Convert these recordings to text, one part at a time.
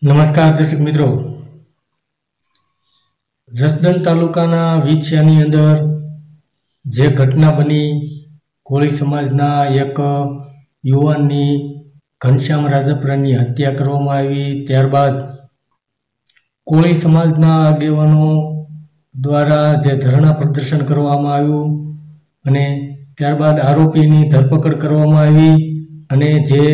નમસ્કાર દર્શક મિત્રો, જસદણ તાલુકાના વિછિયાની અંદર જે ઘટના બની, કોળી સમાજના એક યુવાનની ઘનશ્યામ રાજપરાની હત્યા કરવામાં આવી, ત્યારબાદ કોળી સમાજના આગેવાનો દ્વારા જે ધરણા પ્રદર્શન કરવામાં આવ્યું અને ત્યારબાદ આરોપીની ધરપકડ કરવામાં આવી અને જે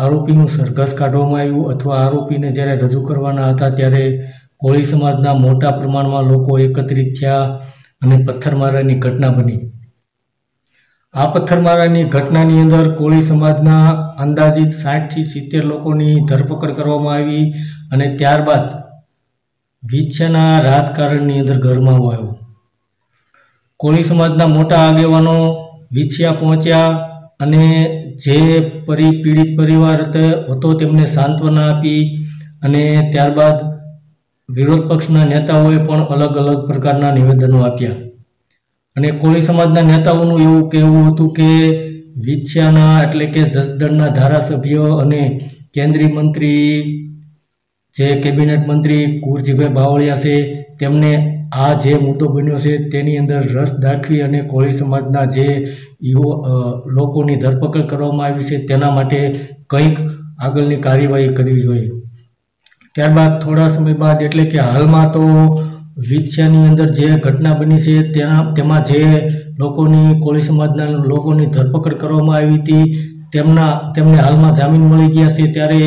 આરોપીનું સરઘસ કાઢવામાં આવ્યું અથવા આરોપીને જ્યારે રજૂ કરવાના હતા ત્યારે કોળી સમાજના મોટા પ્રમાણમાં લોકો એકત્રિત થયા અને પથ્થરમારાની ઘટના બની। આ પથ્થરમારાની ઘટનાની અંદર કોળી સમાજના અંદાજિત 60 થી 70 લોકોની ધરપકડ કરવામાં આવી અને ત્યારબાદ વિછિયાના રાજકારણની અંદર ગરમાવો આવ્યો। કોળી સમાજના મોટા આગેવાનો વિછિયા પહોંચ્યા અને જે પીડિત પરિવાર હતો તેમને સાંત્વના આપી અને ત્યારબાદ વિરોધ પક્ષના નેતાઓએ પણ અલગ અલગ પ્રકારના નિવેદનો આપ્યા અને કોળી સમાજના નેતાઓનું એવું કહેવું હતું કે વિછિયાના એટલે કે જસદણના ધારાસભ્ય અને કેન્દ્રીય મંત્રી જે કેબિનેટ મંત્રી કુરજીભાઈ બાવળિયા છે તેમને આ જે મુદ્દો બન્યો છે તેની અંદર રસ દાખવી અને કોળી સમાજના જે લોકોની ધરપકડ કરવામાં આવી છે તેના માટે કંઈક આગળની કાર્યવાહી કરવી જોઈએ। ત્યારબાદ થોડા સમય બાદ એટલે કે હાલમાં તો વિછિયાની અંદર જે ઘટના બની છે તેમાં જે લોકોની કોળી સમાજના લોકોની ધરપકડ કરવામાં આવી હતી તેમને હાલમાં જામીન મળી ગયા છે। ત્યારે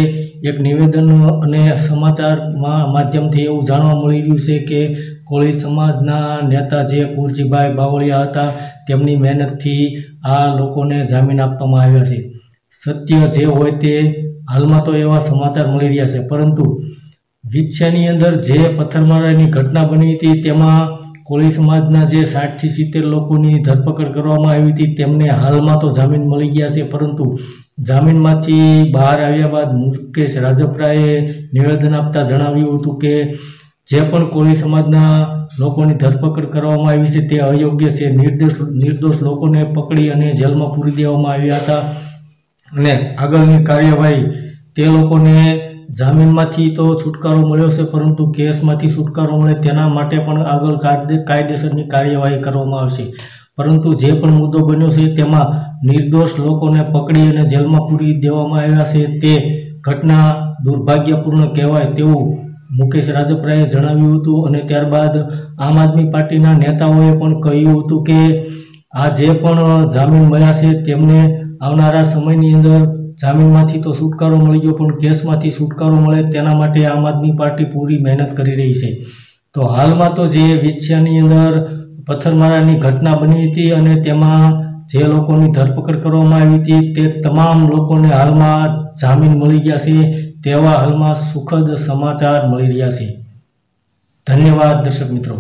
એક નિવેદન અને સમાચારમાં માધ્યમથી એવું જાણવા મળી રહ્યું છે કે કોળી સમાજના નેતા જે કુરજીભાઈ બાવળિયા હતા તેમની મહેનતથી આ લોકોને જામીન આપવામાં આવ્યા છે। સત્ય જે હોય તે હાલમાં તો એવા સમાચાર મળી રહ્યા છે, પરંતુ વિછિયાની અંદર જે પથ્થરમારાની ઘટના બની હતી તેમાં કોળી સમાજના જે 60 થી 70 લોકોની ધરપકડ કરવામાં આવી હતી તેમને હાલમાં તો જામીન મળી ગયા છે, પરંતુ જામીનમાંથી બહાર આવ્યા બાદ મુકેશ રાજપરાએ નિવેદન આપતા જણાવ્યું હતું કે જે પણ કોળી સમાજના લોકોની ધરપકડ કરવામાં આવી છે તે અયોગ્ય છે। નિર્દોષ લોકોને પકડી અને જેલમાં પૂરી દેવામાં આવ્યા હતા અને આગળની કાર્યવાહી તે લોકોને જામીનમાંથી તો છુટકારો મળ્યો છે, પરંતુ કેસમાંથી છુટકારો મળે તેના માટે પણ આગળ કાયદેસરની કાર્યવાહી કરવામાં આવશે। પરંતુ જે પણ મુદ્દો બન્યો છે તેમાં નિર્દોષ લોકોને પકડી અને જેલમાં પૂરી દેવામાં આવ્યા છે તે ઘટના દુર્ભાગ્યપૂર્ણ કહેવાય તેવું મુકેશ રાજપરાએ જણાવ્યું હતું અને ત્યારબાદ આમ આદમી પાર્ટીના નેતાઓએ પણ કહ્યું હતું કે આ જે પણ જામીન મળ્યા છે તેમને આવનારા સમયની અંદર જામીનમાંથી તો છુટકારો મળી ગયો પણ કેસમાંથી છુટકારો મળે તેના માટે આમ આદમી પાર્ટી પૂરી મહેનત કરી રહી છે। તો હાલમાં તો જે વિછિયાની અંદર પથ્થરમારાની ઘટના બની હતી અને તેમાં જે લોકોની ધરપકડ કરવામાં આવી હતી તે તમામ લોકોને હાલમાં જામીન મળી ગયા છે તેવા હાલમાં સુખદ સમાચાર મળી રહ્યા છે। ધન્યવાદ દર્શક મિત્રો।